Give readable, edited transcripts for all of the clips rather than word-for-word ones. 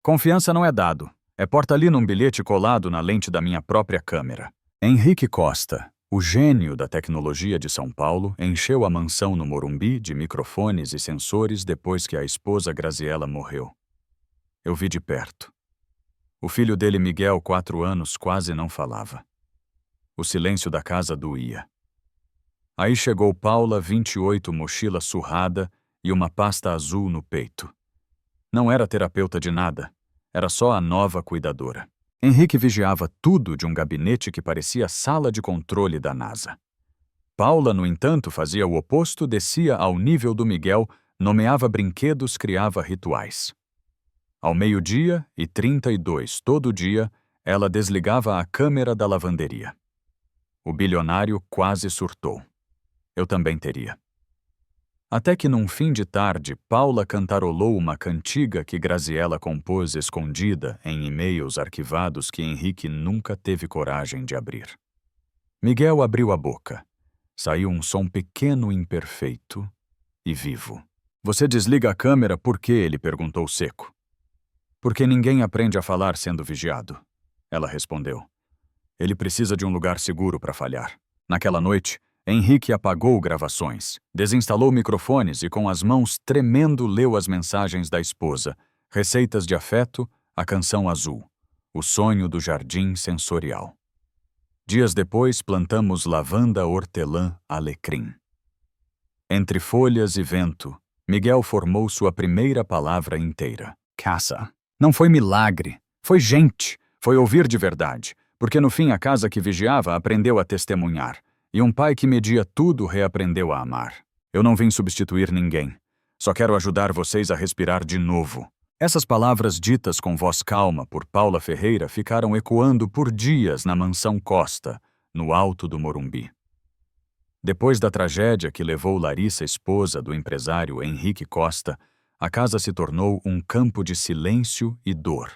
Confiança não é dado. É porta ali num bilhete colado na lente da minha própria câmera. Henrique Costa, o gênio da tecnologia de São Paulo, encheu a mansão no Morumbi de microfones e sensores depois que a esposa Graziela morreu. Eu vi de perto. O filho dele, Miguel, 4 anos, quase não falava. O silêncio da casa doía. Aí chegou Paula, 28, mochila surrada e uma pasta azul no peito. Não era terapeuta de nada, era só a nova cuidadora. Henrique vigiava tudo de um gabinete que parecia sala de controle da NASA. Paula, no entanto, fazia o oposto, descia ao nível do Miguel, nomeava brinquedos, criava rituais. Ao 12:32, todo dia, ela desligava a câmera da lavanderia. O bilionário quase surtou. Eu também teria. Até que num fim de tarde, Paula cantarolou uma cantiga que Graziela compôs escondida em e-mails arquivados que Henrique nunca teve coragem de abrir. Miguel abriu a boca. Saiu um som pequeno, imperfeito e vivo. Você desliga a câmera por quê? Ele perguntou seco. Porque ninguém aprende a falar sendo vigiado, ela respondeu. Ele precisa de um lugar seguro para falhar. Naquela noite, Henrique apagou gravações, desinstalou microfones e com as mãos tremendo leu as mensagens da esposa, receitas de afeto, a canção azul, o sonho do jardim sensorial. Dias depois, plantamos lavanda, hortelã, alecrim. Entre folhas e vento, Miguel formou sua primeira palavra inteira. Caça. Não foi milagre, foi gente, foi ouvir de verdade, porque no fim a casa que vigiava aprendeu a testemunhar. E um pai que media tudo reaprendeu a amar. Eu não vim substituir ninguém. Só quero ajudar vocês a respirar de novo. Essas palavras ditas com voz calma por Paula Ferreira ficaram ecoando por dias na mansão Costa, no alto do Morumbi. Depois da tragédia que levou Larissa, esposa do empresário Henrique Costa, a casa se tornou um campo de silêncio e dor.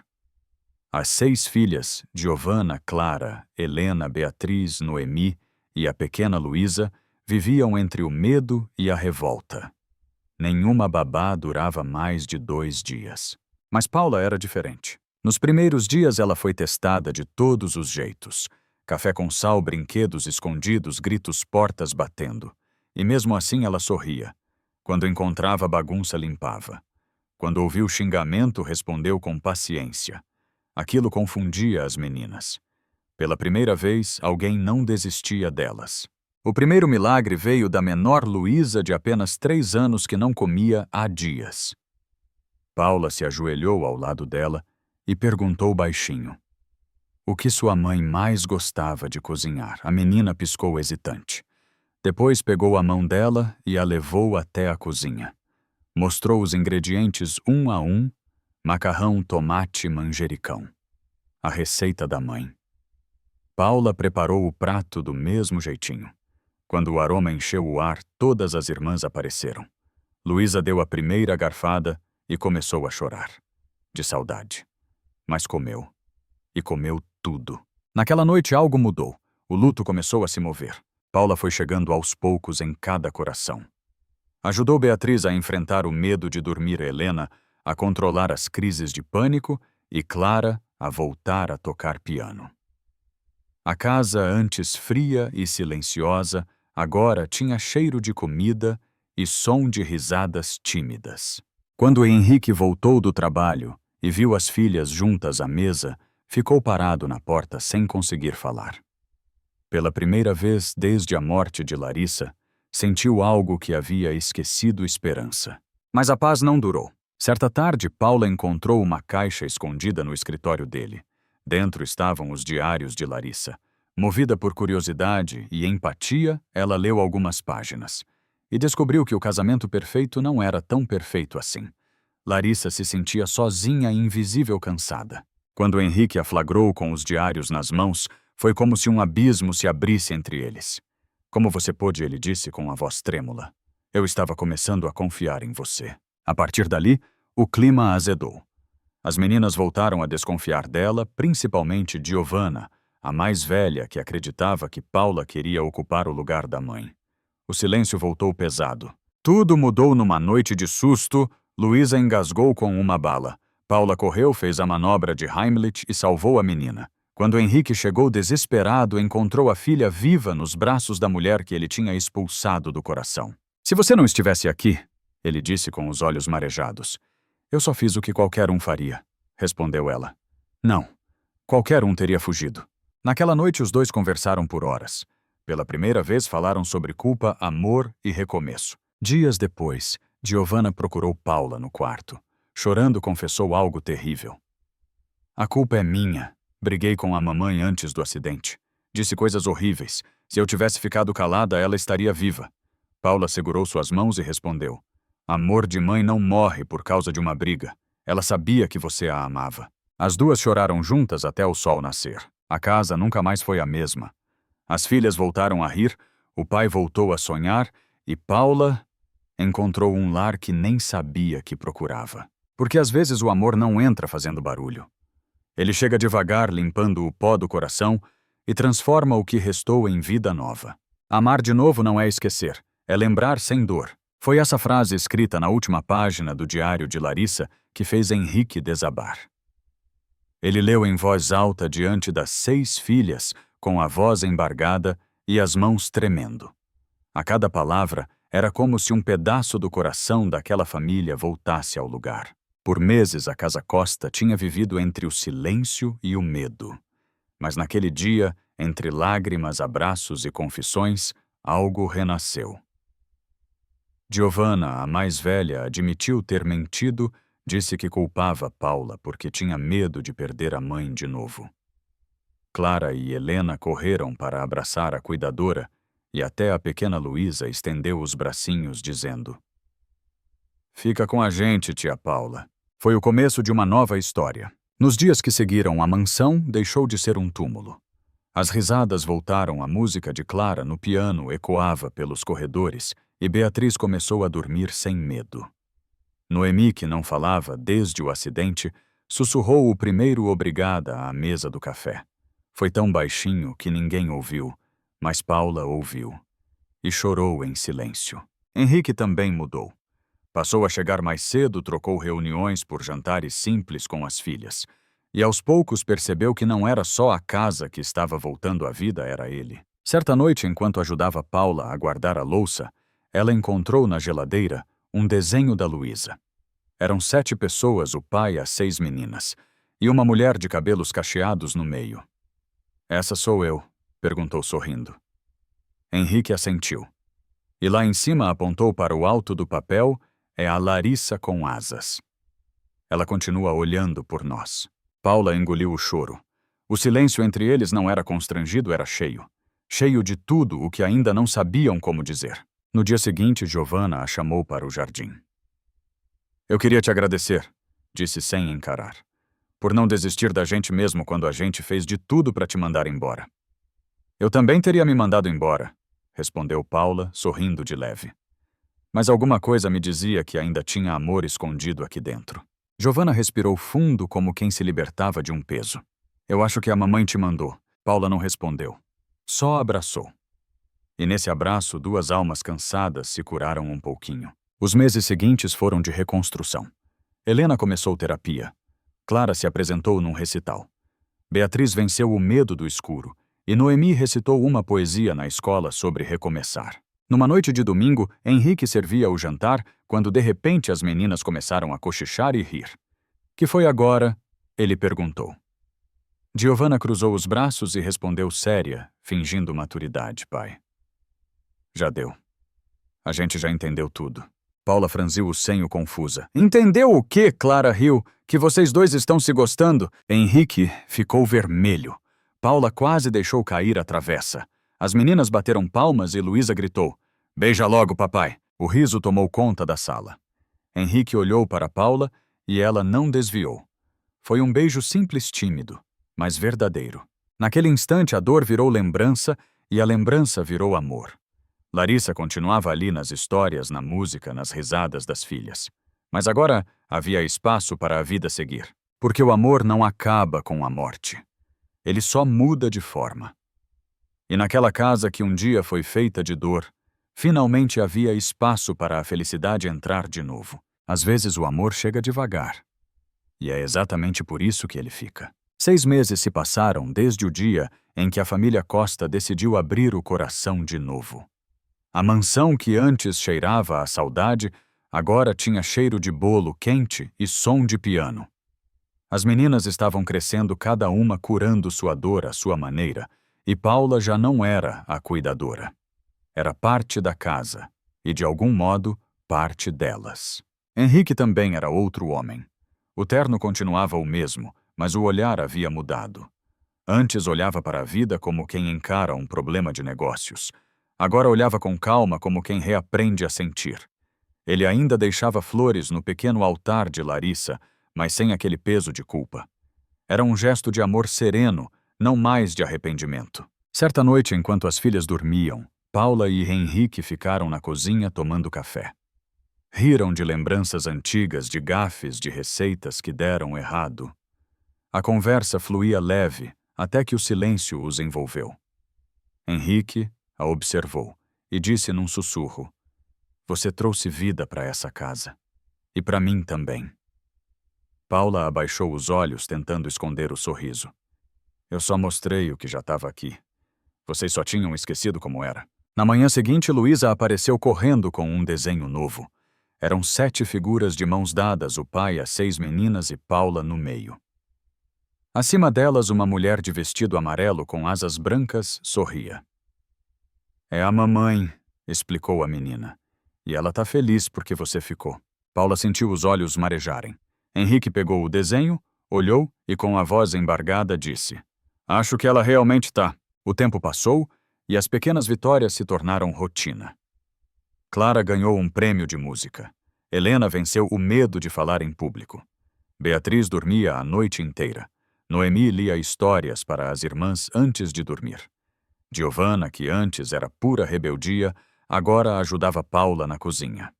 As 6 filhas, Giovana, Clara, Helena, Beatriz, Noemi, e a pequena Luísa viviam entre o medo e a revolta. Nenhuma babá durava mais de 2 dias. Mas Paula era diferente. Nos primeiros dias ela foi testada de todos os jeitos. Café com sal, brinquedos escondidos, gritos, portas batendo. E mesmo assim ela sorria. Quando encontrava bagunça, limpava. Quando ouviu xingamento, respondeu com paciência. Aquilo confundia as meninas. Pela primeira vez, alguém não desistia delas. O primeiro milagre veio da menor Luísa de apenas 3 anos que não comia há dias. Paula se ajoelhou ao lado dela e perguntou baixinho. O que sua mãe mais gostava de cozinhar? A menina piscou hesitante. Depois pegou a mão dela e a levou até a cozinha. Mostrou os ingredientes um a um, macarrão, tomate, manjericão. A receita da mãe. Paula preparou o prato do mesmo jeitinho. Quando o aroma encheu o ar, todas as irmãs apareceram. Luísa deu a primeira garfada e começou a chorar. De saudade. Mas comeu. E comeu tudo. Naquela noite algo mudou. O luto começou a se mover. Paula foi chegando aos poucos em cada coração. Ajudou Beatriz a enfrentar o medo de dormir, Helena a controlar as crises de pânico e Clara a voltar a tocar piano. A casa, antes fria e silenciosa, agora tinha cheiro de comida e som de risadas tímidas. Quando Henrique voltou do trabalho e viu as filhas juntas à mesa, ficou parado na porta sem conseguir falar. Pela primeira vez desde a morte de Larissa, sentiu algo que havia esquecido esperança. Mas a paz não durou. Certa tarde, Paula encontrou uma caixa escondida no escritório dele. Dentro estavam os diários de Larissa. Movida por curiosidade e empatia, ela leu algumas páginas. E descobriu que o casamento perfeito não era tão perfeito assim. Larissa se sentia sozinha e invisível, cansada. Quando Henrique a flagrou com os diários nas mãos, foi como se um abismo se abrisse entre eles. Como você pôde, ele disse com a voz trêmula. Eu estava começando a confiar em você. A partir dali, o clima azedou. As meninas voltaram a desconfiar dela, principalmente Giovana, a mais velha, que acreditava que Paula queria ocupar o lugar da mãe. O silêncio voltou pesado. Tudo mudou numa noite de susto. Luísa engasgou com uma bala. Paula correu, fez a manobra de Heimlich e salvou a menina. Quando Henrique chegou desesperado, encontrou a filha viva nos braços da mulher que ele tinha expulsado do coração. Se você não estivesse aqui, ele disse com os olhos marejados. Eu só fiz o que qualquer um faria, respondeu ela. Não, qualquer um teria fugido. Naquela noite os dois conversaram por horas. Pela primeira vez falaram sobre culpa, amor e recomeço. Dias depois, Giovanna procurou Paula no quarto. Chorando, confessou algo terrível. A culpa é minha. Briguei com a mamãe antes do acidente. Disse coisas horríveis. Se eu tivesse ficado calada, ela estaria viva. Paula segurou suas mãos e respondeu. Amor de mãe não morre por causa de uma briga. Ela sabia que você a amava. As duas choraram juntas até o sol nascer. A casa nunca mais foi a mesma. As filhas voltaram a rir, o pai voltou a sonhar e Paula encontrou um lar que nem sabia que procurava. Porque às vezes o amor não entra fazendo barulho. Ele chega devagar, limpando o pó do coração e transforma o que restou em vida nova. Amar de novo não é esquecer, é lembrar sem dor. Foi essa frase escrita na última página do diário de Larissa que fez Henrique desabar. Ele leu em voz alta diante das 6 filhas, com a voz embargada e as mãos tremendo. A cada palavra era como se um pedaço do coração daquela família voltasse ao lugar. Por meses a Casa Costa tinha vivido entre o silêncio e o medo. Mas naquele dia, entre lágrimas, abraços e confissões, algo renasceu. Giovanna, a mais velha, admitiu ter mentido, disse que culpava Paula porque tinha medo de perder a mãe de novo. Clara e Helena correram para abraçar a cuidadora e até a pequena Luísa estendeu os bracinhos dizendo: Fica com a gente, tia Paula. Foi o começo de uma nova história. Nos dias que seguiram, a mansão deixou de ser um túmulo. As risadas voltaram, a música de Clara no piano ecoava pelos corredores e Beatriz começou a dormir sem medo. Noemi, que não falava desde o acidente, sussurrou o primeiro obrigada à mesa do café. Foi tão baixinho que ninguém ouviu, mas Paula ouviu. E chorou em silêncio. Henrique também mudou. Passou a chegar mais cedo, trocou reuniões por jantares simples com as filhas. E aos poucos percebeu que não era só a casa que estava voltando à vida, era ele. Certa noite, enquanto ajudava Paula a guardar a louça, ela encontrou na geladeira um desenho da Luísa. Eram 7 pessoas, o pai e as 6 meninas, e uma mulher de cabelos cacheados no meio. Essa sou eu, perguntou sorrindo. Henrique assentiu. E lá em cima apontou para o alto do papel, é a Larissa com asas. Ela continua olhando por nós. Paula engoliu o choro. O silêncio entre eles não era constrangido, era cheio. Cheio de tudo o que ainda não sabiam como dizer. No dia seguinte, Giovanna a chamou para o jardim. Eu queria te agradecer, disse sem encarar, por não desistir da gente mesmo quando a gente fez de tudo para te mandar embora. Eu também teria me mandado embora, respondeu Paula, sorrindo de leve. Mas alguma coisa me dizia que ainda tinha amor escondido aqui dentro. Giovanna respirou fundo como quem se libertava de um peso. Eu acho que a mamãe te mandou. Paula não respondeu. Só abraçou. E nesse abraço, 2 almas cansadas se curaram um pouquinho. Os meses seguintes foram de reconstrução. Helena começou terapia. Clara se apresentou num recital. Beatriz venceu o medo do escuro. E Noemi recitou uma poesia na escola sobre recomeçar. Numa noite de domingo, Henrique servia o jantar quando de repente as meninas começaram a cochichar e rir. Que foi agora? Ele perguntou. Giovanna cruzou os braços e respondeu séria, fingindo maturidade, pai. Já deu. A gente já entendeu tudo. Paula franziu o senho confusa. Entendeu o quê, Clara riu? Que vocês dois estão se gostando? Henrique ficou vermelho. Paula quase deixou cair a travessa. As meninas bateram palmas e Luísa gritou, beija logo, papai. O riso tomou conta da sala. Henrique olhou para Paula e ela não desviou. Foi um beijo simples, tímido, mas verdadeiro. Naquele instante a dor virou lembrança e a lembrança virou amor. Larissa continuava ali nas histórias, na música, nas risadas das filhas. Mas agora havia espaço para a vida seguir. Porque o amor não acaba com a morte. Ele só muda de forma. E naquela casa que um dia foi feita de dor, finalmente havia espaço para a felicidade entrar de novo. Às vezes o amor chega devagar. e é exatamente por isso que ele fica. 6 meses se passaram desde o dia em que a família Costa decidiu abrir o coração de novo. A mansão que antes cheirava a saudade, agora tinha cheiro de bolo quente e som de piano. As meninas estavam crescendo, cada uma curando sua dor à sua maneira, e Paula já não era a cuidadora. Era parte da casa, e de algum modo, parte delas. Henrique também era outro homem. O terno continuava o mesmo, mas o olhar havia mudado. Antes olhava para a vida como quem encara um problema de negócios. Agora olhava com calma como quem reaprende a sentir. Ele ainda deixava flores no pequeno altar de Larissa, mas sem aquele peso de culpa. Era um gesto de amor sereno, não mais de arrependimento. Certa noite, enquanto as filhas dormiam, Paula e Henrique ficaram na cozinha tomando café. Riram de lembranças antigas, de gafes, de receitas que deram errado. A conversa fluía leve, até que o silêncio os envolveu. Henrique a observou e disse num sussurro: "Você trouxe vida para essa casa. E para mim também." Paula abaixou os olhos, tentando esconder o sorriso. "Eu só mostrei o que já estava aqui. Vocês só tinham esquecido como era." Na manhã seguinte, Luísa apareceu correndo com um desenho novo. Eram 7 figuras de mãos dadas, o pai, as 6 meninas e Paula no meio. Acima delas, uma mulher de vestido amarelo com asas brancas sorria. "É a mamãe", explicou a menina. "E ela tá feliz porque você ficou." Paula sentiu os olhos marejarem. Henrique pegou o desenho, olhou e com a voz embargada disse: "Acho que ela realmente tá." O tempo passou e as pequenas vitórias se tornaram rotina. Clara ganhou um prêmio de música. Helena venceu o medo de falar em público. Beatriz dormia a noite inteira. Noemi lia histórias para as irmãs antes de dormir. Giovanna, que antes era pura rebeldia, agora ajudava Paula na cozinha.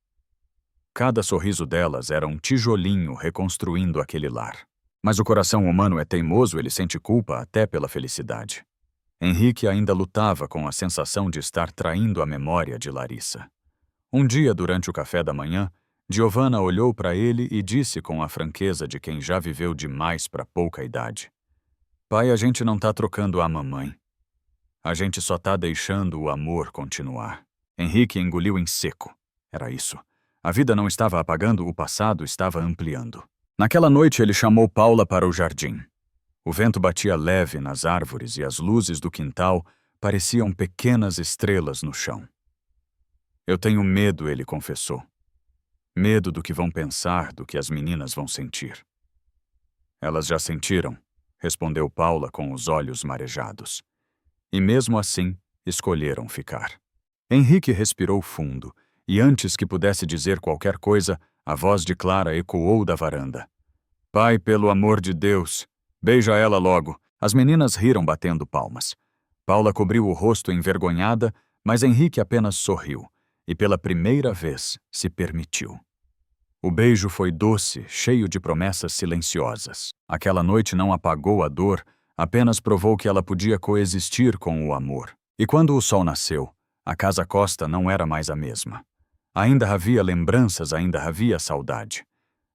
Cada sorriso delas era um tijolinho reconstruindo aquele lar. Mas o coração humano é teimoso, ele sente culpa até pela felicidade. Henrique ainda lutava com a sensação de estar traindo a memória de Larissa. Um dia, durante o café da manhã, Giovanna olhou para ele e disse com a franqueza de quem já viveu demais para pouca idade: "Pai, a gente não tá trocando a mamãe. A gente só tá deixando o amor continuar." Henrique engoliu em seco. Era isso. A vida não estava apagando, o passado estava ampliando. Naquela noite, ele chamou Paula para o jardim. O vento batia leve nas árvores e as luzes do quintal pareciam pequenas estrelas no chão. "Eu tenho medo", ele confessou. "Medo do que vão pensar, do que as meninas vão sentir." "Elas já sentiram", respondeu Paula com os olhos marejados. E mesmo assim, escolheram ficar. Henrique respirou fundo, e antes que pudesse dizer qualquer coisa, a voz de Clara ecoou da varanda: "Pai, pelo amor de Deus, beija ela logo." As meninas riram batendo palmas. Paula cobriu o rosto envergonhada, mas Henrique apenas sorriu, e pela primeira vez se permitiu. O beijo foi doce, cheio de promessas silenciosas. Aquela noite não apagou a dor, apenas provou que ela podia coexistir com o amor. E quando o sol nasceu, a casa Costa não era mais a mesma. Ainda havia lembranças, ainda havia saudade.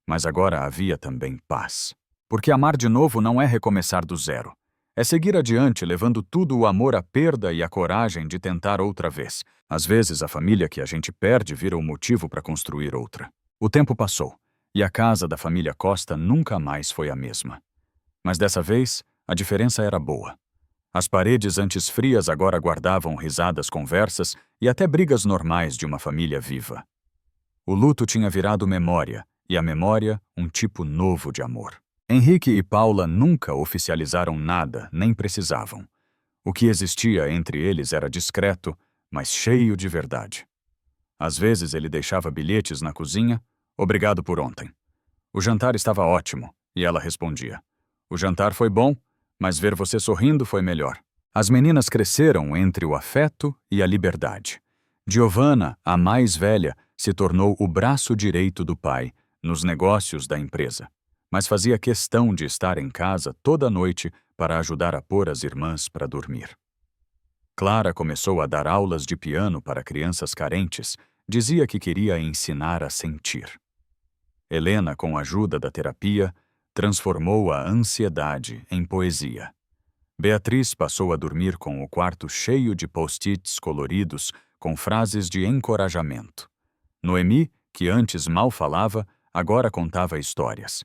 Mas agora havia também paz. Porque amar de novo não é recomeçar do zero. É seguir adiante, levando tudo o amor à perda e a coragem de tentar outra vez. Às vezes, a família que a gente perde vira o motivo para construir outra. O tempo passou, e a casa da família Costa nunca mais foi a mesma. Mas dessa vez, a diferença era boa. As paredes antes frias agora guardavam risadas, conversas e até brigas normais de uma família viva. O luto tinha virado memória, e a memória um tipo novo de amor. Henrique e Paula nunca oficializaram nada, nem precisavam. O que existia entre eles era discreto, mas cheio de verdade. Às vezes ele deixava bilhetes na cozinha: "Obrigado por ontem. O jantar estava ótimo", e ela respondia: "O jantar foi bom, mas ver você sorrindo foi melhor." As meninas cresceram entre o afeto e a liberdade. Giovanna, a mais velha, se tornou o braço direito do pai nos negócios da empresa, mas fazia questão de estar em casa toda noite para ajudar a pôr as irmãs para dormir. Clara começou a dar aulas de piano para crianças carentes, dizia que queria ensinar a sentir. Helena, com a ajuda da terapia, transformou a ansiedade em poesia. Beatriz passou a dormir com o quarto cheio de post-its coloridos com frases de encorajamento. Noemi, que antes mal falava, agora contava histórias.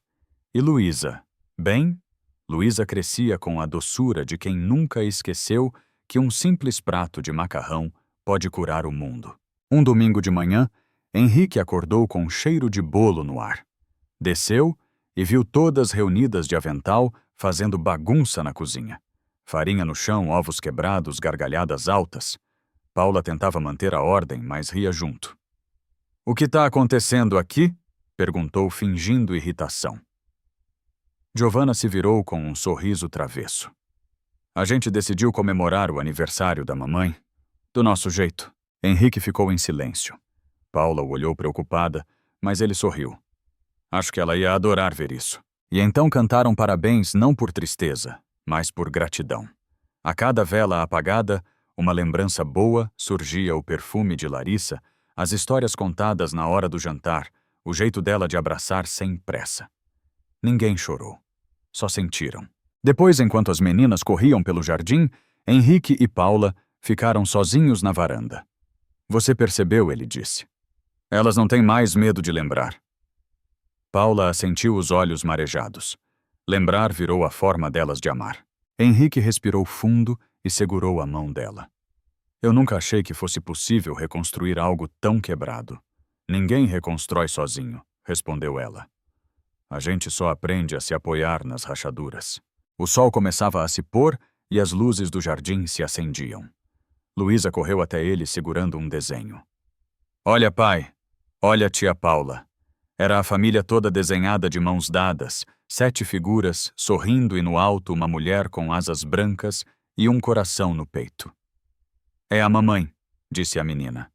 E Luísa? Bem, Luísa crescia com a doçura de quem nunca esqueceu que um simples prato de macarrão pode curar o mundo. Um domingo de manhã, Henrique acordou com um cheiro de bolo no ar. Desceu e viu todas reunidas de avental fazendo bagunça na cozinha. Farinha no chão, ovos quebrados, gargalhadas altas. Paula tentava manter a ordem, mas ria junto. "O que está acontecendo aqui?" perguntou, fingindo irritação. Giovanna se virou com um sorriso travesso. "A gente decidiu comemorar o aniversário da mamãe do nosso jeito." Henrique ficou em silêncio. Paula o olhou preocupada, mas ele sorriu. Acho que ela ia adorar ver isso. E então cantaram parabéns não por tristeza, mas por gratidão. A cada vela apagada, uma lembrança boa, surgia o perfume de Larissa, as histórias contadas na hora do jantar, o jeito dela de abraçar sem pressa. Ninguém chorou. Só sentiram. Depois, enquanto as meninas corriam pelo jardim, Henrique e Paula ficaram sozinhos na varanda. "Você percebeu?" ele disse. "Elas não têm mais medo de lembrar." Paula assentiu, os olhos marejados. Lembrar virou a forma delas de amar. Henrique respirou fundo e segurou a mão dela. "Eu nunca achei que fosse possível reconstruir algo tão quebrado." "Ninguém reconstrói sozinho", respondeu ela. "A gente só aprende a se apoiar nas rachaduras." O sol começava a se pôr e as luzes do jardim se acendiam. Luísa correu até ele segurando um desenho. "Olha, pai. Olha, tia Paula." Era a família toda desenhada de mãos dadas, 7 figuras, sorrindo e no alto uma mulher com asas brancas e um coração no peito. "É a mamãe", disse a menina.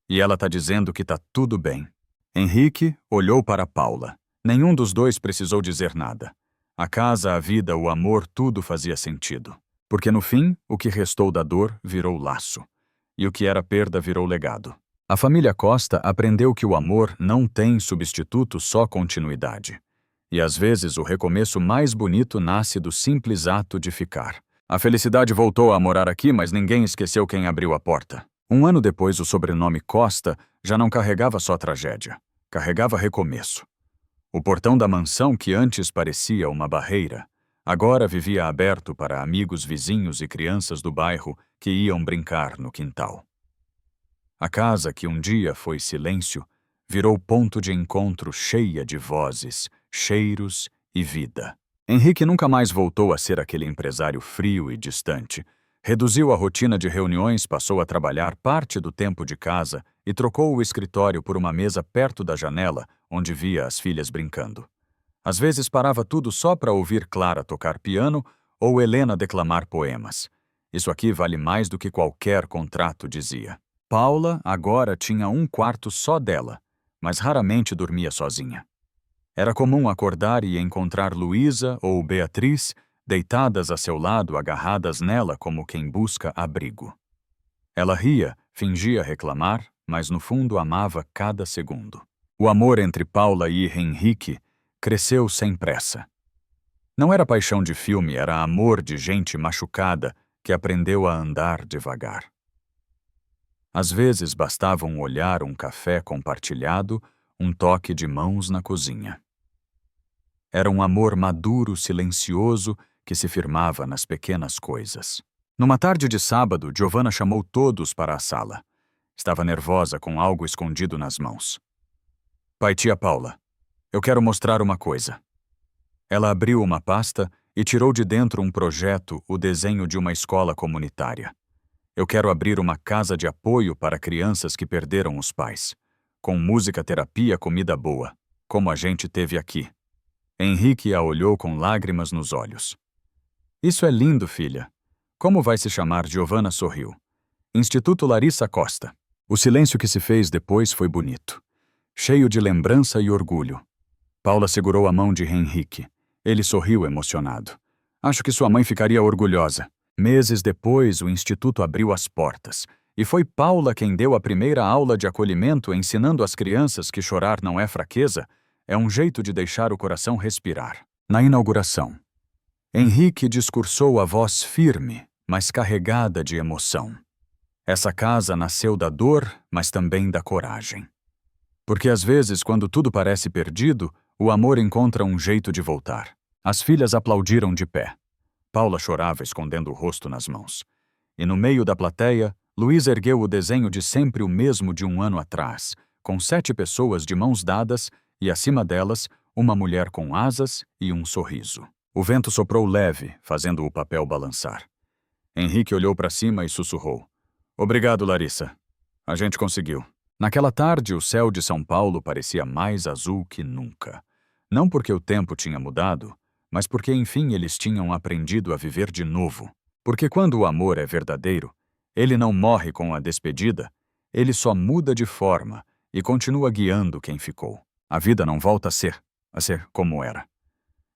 "E ela tá dizendo que tá tudo bem." Henrique olhou para Paula. Nenhum dos dois precisou dizer nada. A casa, a vida, o amor, tudo fazia sentido. Porque no fim, o que restou da dor virou laço. E o que era perda virou legado. A família Costa aprendeu que o amor não tem substituto, só continuidade. E às vezes o recomeço mais bonito nasce do simples ato de ficar. A felicidade voltou a morar aqui, mas ninguém esqueceu quem abriu a porta. Um ano depois, o sobrenome Costa já não carregava só tragédia. Carregava recomeço. O portão da mansão, que antes parecia uma barreira, agora vivia aberto para amigos, vizinhos e crianças do bairro que iam brincar no quintal. A casa, que um dia foi silêncio, virou ponto de encontro cheia de vozes, cheiros e vida. Henrique nunca mais voltou a ser aquele empresário frio e distante. Reduziu a rotina de reuniões, passou a trabalhar parte do tempo de casa e trocou o escritório por uma mesa perto da janela, onde via as filhas brincando. Às vezes parava tudo só para ouvir Clara tocar piano ou Helena declamar poemas. "Isso aqui vale mais do que qualquer contrato", dizia. Paula agora tinha um quarto só dela, mas raramente dormia sozinha. Era comum acordar e encontrar Luísa ou Beatriz deitadas a seu lado, agarradas nela como quem busca abrigo. Ela ria, fingia reclamar, mas no fundo amava cada segundo. O amor entre Paula e Henrique cresceu sem pressa. Não era paixão de filme, era amor de gente machucada que aprendeu a andar devagar. Às vezes bastava um olhar, um café compartilhado, um toque de mãos na cozinha. Era um amor maduro, silencioso, que se firmava nas pequenas coisas. Numa tarde de sábado, Giovanna chamou todos para a sala. Estava nervosa, com algo escondido nas mãos. "Pai, tia Paula, eu quero mostrar uma coisa." Ela abriu uma pasta e tirou de dentro um projeto, o desenho de uma escola comunitária. "Eu quero abrir uma casa de apoio para crianças que perderam os pais, com música, terapia, comida boa, como a gente teve aqui." Henrique a olhou com lágrimas nos olhos. "Isso é lindo, filha." "Como vai se chamar?" Giovanna sorriu. "Instituto Larissa Costa." O silêncio que se fez depois foi bonito, cheio de lembrança e orgulho. Paula segurou a mão de Henrique. Ele sorriu emocionado. "Acho que sua mãe ficaria orgulhosa." Meses depois, o instituto abriu as portas, e foi Paula quem deu a primeira aula de acolhimento, ensinando às crianças que chorar não é fraqueza, é um jeito de deixar o coração respirar. Na inauguração, Henrique discursou a voz firme, mas carregada de emoção. Essa casa nasceu da dor, mas também da coragem. Porque às vezes, quando tudo parece perdido, o amor encontra um jeito de voltar. As filhas aplaudiram de pé. Paula chorava escondendo o rosto nas mãos. E no meio da plateia, Luiz ergueu o desenho de sempre o mesmo de um ano atrás, com 7 pessoas de mãos dadas e, acima delas, uma mulher com asas e um sorriso. O vento soprou leve, fazendo o papel balançar. Henrique olhou para cima e sussurrou. Obrigado, Larissa. A gente conseguiu. Naquela tarde, o céu de São Paulo parecia mais azul que nunca. Não porque o tempo tinha mudado, mas porque, enfim, eles tinham aprendido a viver de novo. Porque quando o amor é verdadeiro, ele não morre com a despedida, ele só muda de forma e continua guiando quem ficou. A vida não volta a ser como era.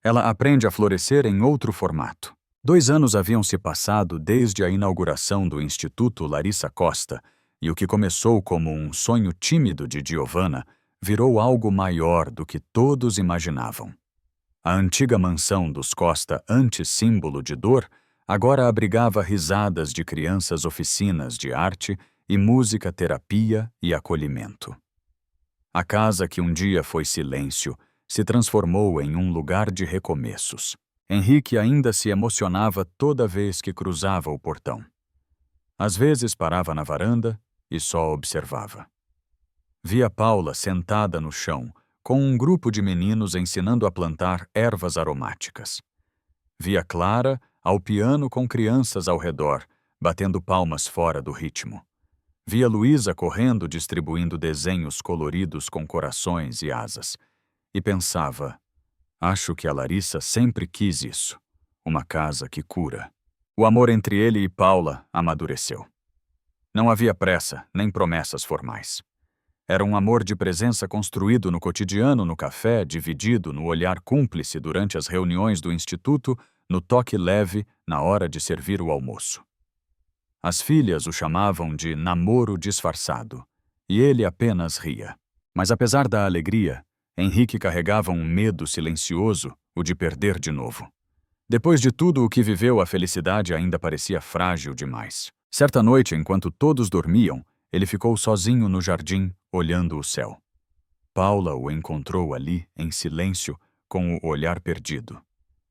Ela aprende a florescer em outro formato. 2 anos haviam se passado desde a inauguração do Instituto Larissa Costa, e o que começou como um sonho tímido de Giovanna virou algo maior do que todos imaginavam. A antiga mansão dos Costa, antes símbolo de dor, agora abrigava risadas de crianças, oficinas de arte e música, terapia e acolhimento. A casa que um dia foi silêncio se transformou em um lugar de recomeços. Henrique ainda se emocionava toda vez que cruzava o portão. Às vezes parava na varanda e só observava. Via Paula sentada no chão, com um grupo de meninos ensinando a plantar ervas aromáticas. Via Clara ao piano com crianças ao redor, batendo palmas fora do ritmo. Via Luísa correndo distribuindo desenhos coloridos com corações e asas. E pensava, acho que a Larissa sempre quis isso, uma casa que cura. O amor entre ele e Paula amadureceu. Não havia pressa, nem promessas formais. Era um amor de presença construído no cotidiano, no café, dividido no olhar cúmplice durante as reuniões do instituto, no toque leve na hora de servir o almoço. As filhas o chamavam de namoro disfarçado, e ele apenas ria. Mas apesar da alegria, Henrique carregava um medo silencioso, o de perder de novo. Depois de tudo o que viveu, a felicidade ainda parecia frágil demais. Certa noite, enquanto todos dormiam, ele ficou sozinho no jardim, olhando o céu. Paula o encontrou ali, em silêncio, com o olhar perdido.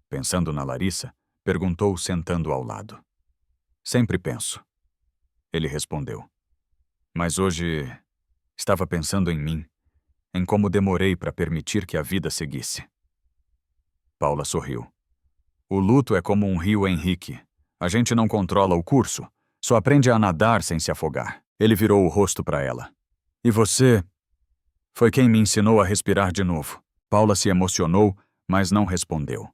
Pensando na Larissa, perguntou sentando ao lado. Sempre penso. Ele respondeu. Mas hoje estava pensando em mim, em como demorei para permitir que a vida seguisse. Paula sorriu. O luto é como um rio, Henrique. A gente não controla o curso, só aprende a nadar sem se afogar. Ele virou o rosto para ela. E você? Foi quem me ensinou a respirar de novo. Paula se emocionou, mas não respondeu.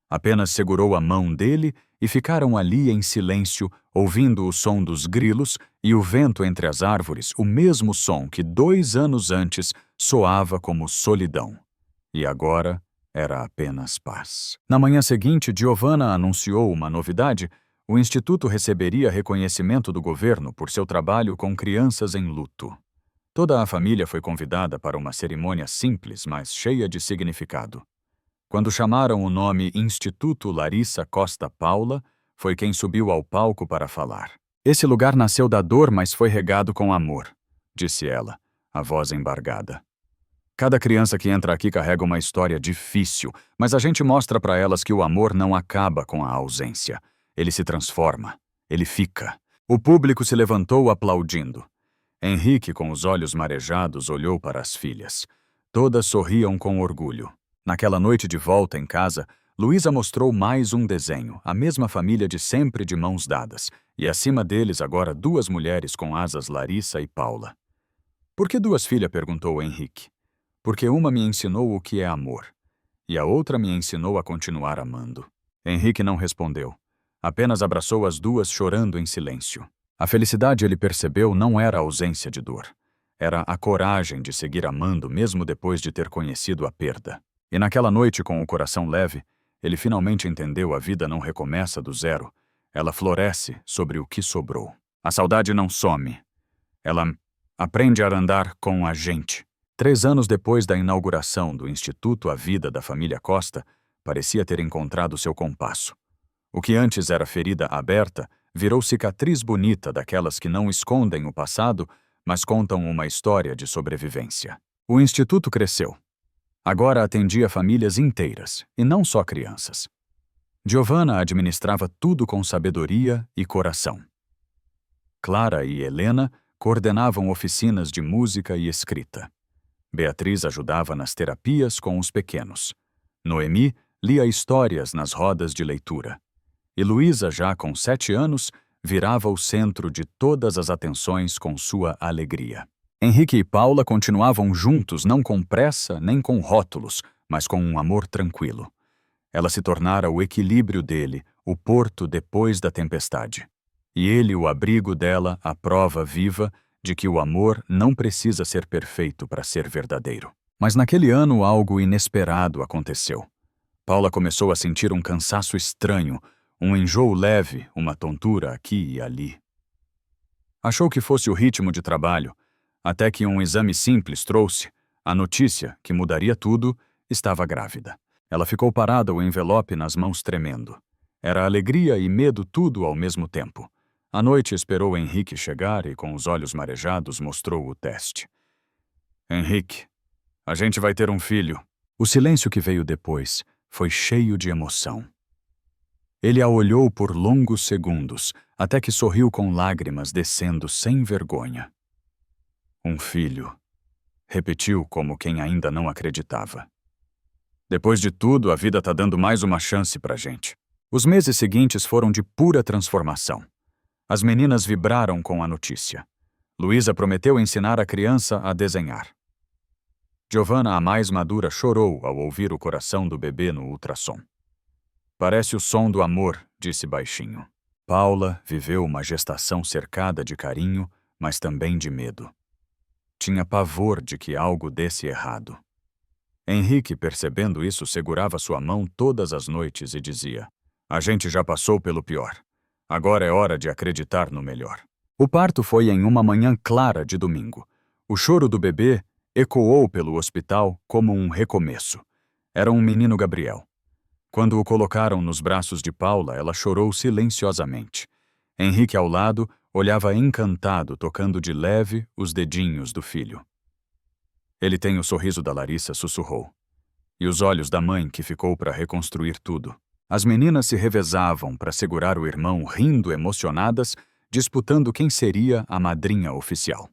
Apenas segurou a mão dele e ficaram ali em silêncio, ouvindo o som dos grilos e o vento entre as árvores, o mesmo som que 2 anos antes soava como solidão. E agora era apenas paz. Na manhã seguinte, Giovanna anunciou uma novidade. O Instituto receberia reconhecimento do governo por seu trabalho com crianças em luto. Toda a família foi convidada para uma cerimônia simples, mas cheia de significado. Quando chamaram o nome Instituto Larissa Costa Paula, foi quem subiu ao palco para falar. Esse lugar nasceu da dor, mas foi regado com amor, disse ela, a voz embargada. Cada criança que entra aqui carrega uma história difícil, mas a gente mostra para elas que o amor não acaba com a ausência. Ele se transforma, ele fica. O público se levantou aplaudindo. Henrique, com os olhos marejados, olhou para as filhas. Todas sorriam com orgulho. Naquela noite de volta em casa, Luísa mostrou mais um desenho, a mesma família de sempre de mãos dadas, e acima deles agora 2 mulheres com asas, Larissa e Paula. Por que 2 filhas? Perguntou Henrique. Porque uma me ensinou o que é amor, e a outra me ensinou a continuar amando. Henrique não respondeu. Apenas abraçou as 2 chorando em silêncio. A felicidade, ele percebeu, não era a ausência de dor. Era a coragem de seguir amando mesmo depois de ter conhecido a perda. E naquela noite, com o coração leve, ele finalmente entendeu: a vida não recomeça do zero. Ela floresce sobre o que sobrou. A saudade não some. Ela aprende a andar com a gente. 3 anos depois da inauguração do Instituto A Vida da Família Costa, parecia ter encontrado seu compasso. O que antes era ferida aberta virou cicatriz bonita daquelas que não escondem o passado, mas contam uma história de sobrevivência. O instituto cresceu. Agora atendia famílias inteiras, e não só crianças. Giovanna administrava tudo com sabedoria e coração. Clara e Helena coordenavam oficinas de música e escrita. Beatriz ajudava nas terapias com os pequenos. Noemi lia histórias nas rodas de leitura. E Luísa, já com 7 anos, virava o centro de todas as atenções com sua alegria. Henrique e Paula continuavam juntos, não com pressa nem com rótulos, mas com um amor tranquilo. Ela se tornara o equilíbrio dele, o porto depois da tempestade. E ele o abrigo dela, a prova viva de que o amor não precisa ser perfeito para ser verdadeiro. Mas naquele ano algo inesperado aconteceu. Paula começou a sentir um cansaço estranho, um enjoo leve, uma tontura aqui e ali. Achou que fosse o ritmo de trabalho, até que um exame simples trouxe a notícia que mudaria tudo: estava grávida. Ela ficou parada, o envelope nas mãos tremendo. Era alegria e medo tudo ao mesmo tempo. À noite esperou Henrique chegar e, com os olhos marejados, mostrou o teste. Henrique, a gente vai ter um filho. O silêncio que veio depois foi cheio de emoção. Ele a olhou por longos segundos, até que sorriu com lágrimas descendo sem vergonha. Um filho, repetiu como quem ainda não acreditava. Depois de tudo, a vida tá dando mais uma chance pra gente. Os meses seguintes foram de pura transformação. As meninas vibraram com a notícia. Luísa prometeu ensinar a criança a desenhar. Giovanna, a mais madura, chorou ao ouvir o coração do bebê no ultrassom. Parece o som do amor, disse baixinho. Paula viveu uma gestação cercada de carinho, mas também de medo. Tinha pavor de que algo desse errado. Henrique, percebendo isso, segurava sua mão todas as noites e dizia: a gente já passou pelo pior. Agora é hora de acreditar no melhor. O parto foi em uma manhã clara de domingo. O choro do bebê ecoou pelo hospital como um recomeço. Era um menino Gabriel. Quando o colocaram nos braços de Paula, ela chorou silenciosamente. Henrique, ao lado, olhava encantado, tocando de leve os dedinhos do filho. Ele tem o sorriso da Larissa, sussurrou. E os olhos da mãe, que ficou para reconstruir tudo. As meninas se revezavam para segurar o irmão, rindo emocionadas, disputando quem seria a madrinha oficial.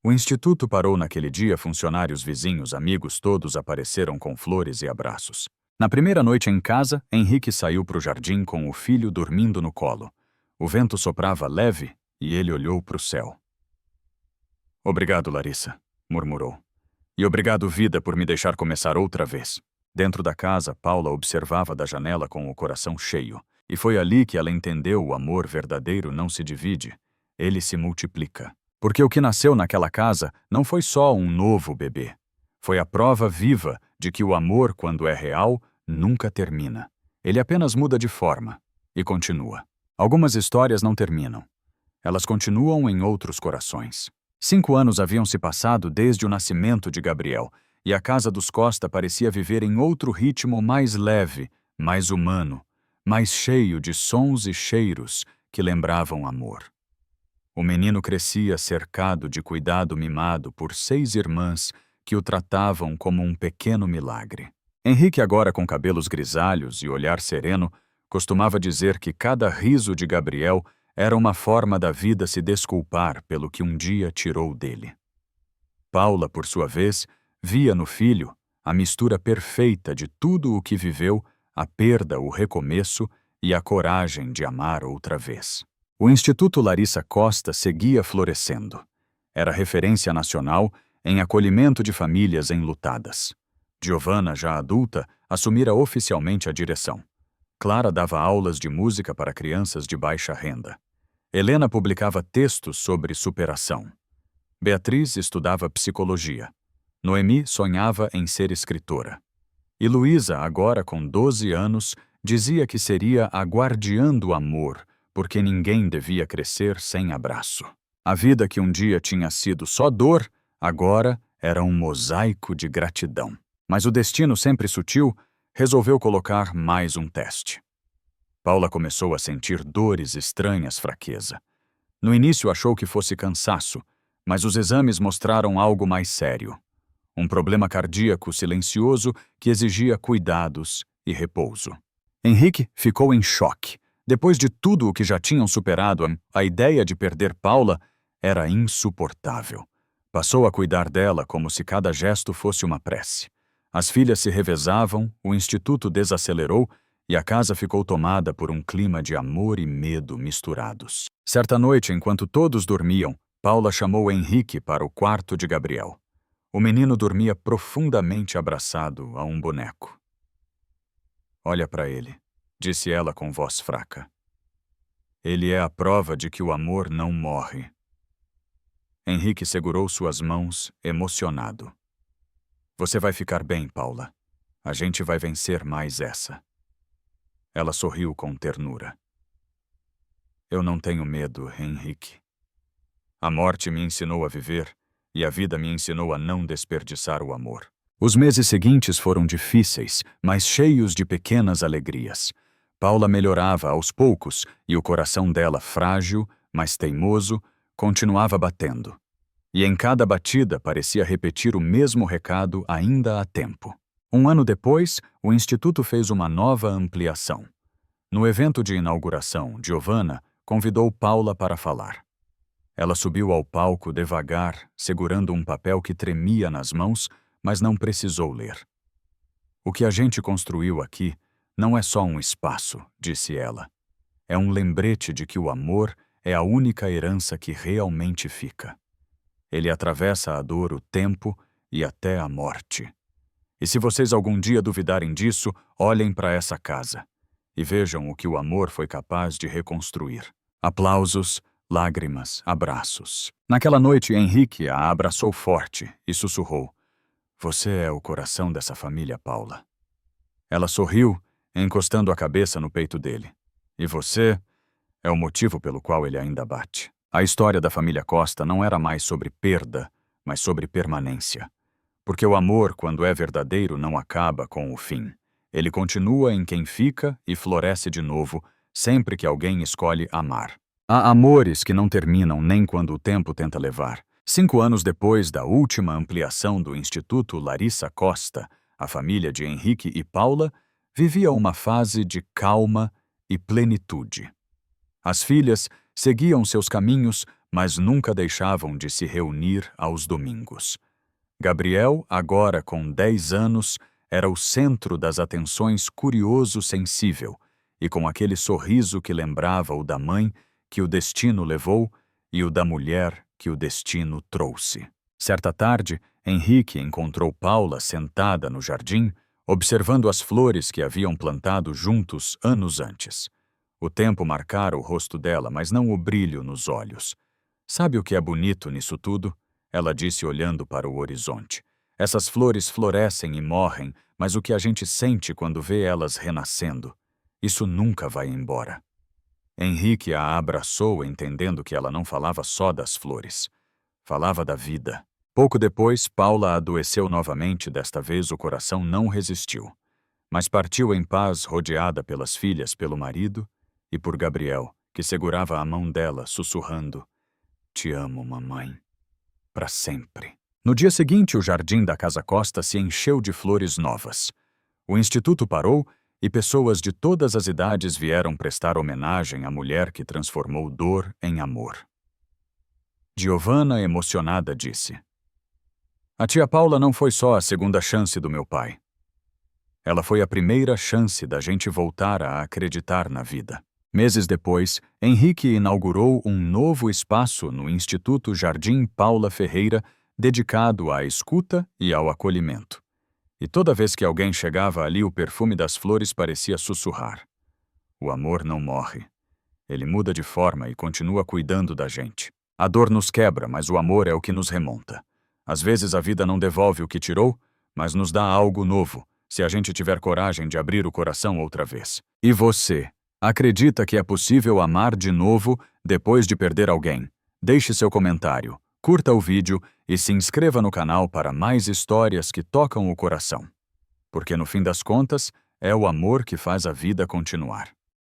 O instituto parou naquele dia, funcionários, vizinhos, amigos, todos apareceram com flores e abraços. Na primeira noite em casa, Henrique saiu para o jardim com o filho dormindo no colo. O vento soprava leve e ele olhou para o céu. Obrigado, Larissa, murmurou. E obrigado, vida, por me deixar começar outra vez. Dentro da casa, Paula observava da janela com o coração cheio. E foi ali que ela entendeu: o amor verdadeiro não se divide, ele se multiplica. Porque o que nasceu naquela casa não foi só um novo bebê. Foi a prova viva de que o amor, quando é real, nunca termina. Ele apenas muda de forma e continua. Algumas histórias não terminam. Elas continuam em outros corações. 5 anos haviam se passado desde o nascimento de Gabriel, e a casa dos Costa parecia viver em outro ritmo, mais leve, mais humano, mais cheio de sons e cheiros que lembravam amor. O menino crescia cercado de cuidado, mimado por 6 irmãs que o tratavam como um pequeno milagre. Henrique, agora com cabelos grisalhos e olhar sereno, costumava dizer que cada riso de Gabriel era uma forma da vida se desculpar pelo que um dia tirou dele. Paula, por sua vez, via no filho a mistura perfeita de tudo o que viveu, a perda, o recomeço e a coragem de amar outra vez. O Instituto Larissa Costa seguia florescendo. Era referência nacional em acolhimento de famílias enlutadas. Giovanna, já adulta, assumira oficialmente a direção. Clara dava aulas de música para crianças de baixa renda. Helena publicava textos sobre superação. Beatriz estudava psicologia. Noemi sonhava em ser escritora. E Luísa, agora com 12 anos, dizia que seria a guardiã do amor, porque ninguém devia crescer sem abraço. A vida que um dia tinha sido só dor, agora era um mosaico de gratidão. Mas o destino, sempre sutil, resolveu colocar mais um teste. Paula começou a sentir dores estranhas, fraqueza. No início achou que fosse cansaço, mas os exames mostraram algo mais sério. Um problema cardíaco silencioso que exigia cuidados e repouso. Henrique ficou em choque. Depois de tudo o que já tinham superado, a ideia de perder Paula era insuportável. Passou a cuidar dela como se cada gesto fosse uma prece. As filhas se revezavam, o instituto desacelerou e a casa ficou tomada por um clima de amor e medo misturados. Certa noite, enquanto todos dormiam, Paula chamou Henrique para o quarto de Gabriel. O menino dormia profundamente abraçado a um boneco. "Olha para ele", disse ela com voz fraca. "Ele é a prova de que o amor não morre." Henrique segurou suas mãos, emocionado. "Você vai ficar bem, Paula. A gente vai vencer mais essa." Ela sorriu com ternura. "Eu não tenho medo, Henrique. A morte me ensinou a viver e a vida me ensinou a não desperdiçar o amor." Os meses seguintes foram difíceis, mas cheios de pequenas alegrias. Paula melhorava aos poucos e o coração dela, frágil, mas teimoso, continuava batendo. E em cada batida parecia repetir o mesmo recado ainda há tempo. Um ano depois, o Instituto fez uma nova ampliação. No evento de inauguração, Giovanna convidou Paula para falar. Ela subiu ao palco devagar, segurando um papel que tremia nas mãos, mas não precisou ler. "O que a gente construiu aqui não é só um espaço", disse ela. "É um lembrete de que o amor é a única herança que realmente fica. Ele atravessa a dor, o tempo e até a morte. E se vocês algum dia duvidarem disso, olhem para essa casa e vejam o que o amor foi capaz de reconstruir." Aplausos, lágrimas, abraços. Naquela noite, Henrique a abraçou forte e sussurrou: "Você é o coração dessa família, Paula." Ela sorriu, encostando a cabeça no peito dele. "E você é o motivo pelo qual ele ainda bate." A história da família Costa não era mais sobre perda, mas sobre permanência. Porque o amor, quando é verdadeiro, não acaba com o fim. Ele continua em quem fica e floresce de novo, sempre que alguém escolhe amar. Há amores que não terminam nem quando o tempo tenta levar. 5 anos depois da última ampliação do Instituto Larissa Costa, a família de Henrique e Paula vivia uma fase de calma e plenitude. As filhas seguiam seus caminhos, mas nunca deixavam de se reunir aos domingos. Gabriel, agora com 10 anos, era o centro das atenções, curioso, sensível, e com aquele sorriso que lembrava o da mãe que o destino levou e o da mulher que o destino trouxe. Certa tarde, Henrique encontrou Paula sentada no jardim, observando as flores que haviam plantado juntos anos antes. O tempo marcara o rosto dela, mas não o brilho nos olhos. "Sabe o que é bonito nisso tudo?" Ela disse olhando para o horizonte. "Essas flores florescem e morrem, mas o que a gente sente quando vê elas renascendo, isso nunca vai embora." Henrique a abraçou, entendendo que ela não falava só das flores. Falava da vida. Pouco depois, Paula adoeceu novamente, desta vez o coração não resistiu. Mas partiu em paz, rodeada pelas filhas, pelo marido e por Gabriel, que segurava a mão dela, sussurrando: "Te amo, mamãe. Para sempre." No dia seguinte, o jardim da Casa Costa se encheu de flores novas. O instituto parou e pessoas de todas as idades vieram prestar homenagem à mulher que transformou dor em amor. Giovanna, emocionada, disse: "A tia Paula não foi só a segunda chance do meu pai. Ela foi a primeira chance da gente voltar a acreditar na vida." Meses depois, Henrique inaugurou um novo espaço no Instituto Jardim Paula Ferreira, dedicado à escuta e ao acolhimento. E toda vez que alguém chegava ali, o perfume das flores parecia sussurrar: "O amor não morre. Ele muda de forma e continua cuidando da gente. A dor nos quebra, mas o amor é o que nos remonta. Às vezes a vida não devolve o que tirou, mas nos dá algo novo, se a gente tiver coragem de abrir o coração outra vez." E você, acredita que é possível amar de novo depois de perder alguém? Deixe seu comentário, curta o vídeo e se inscreva no canal para mais histórias que tocam o coração. Porque no fim das contas, É o amor que faz a vida continuar.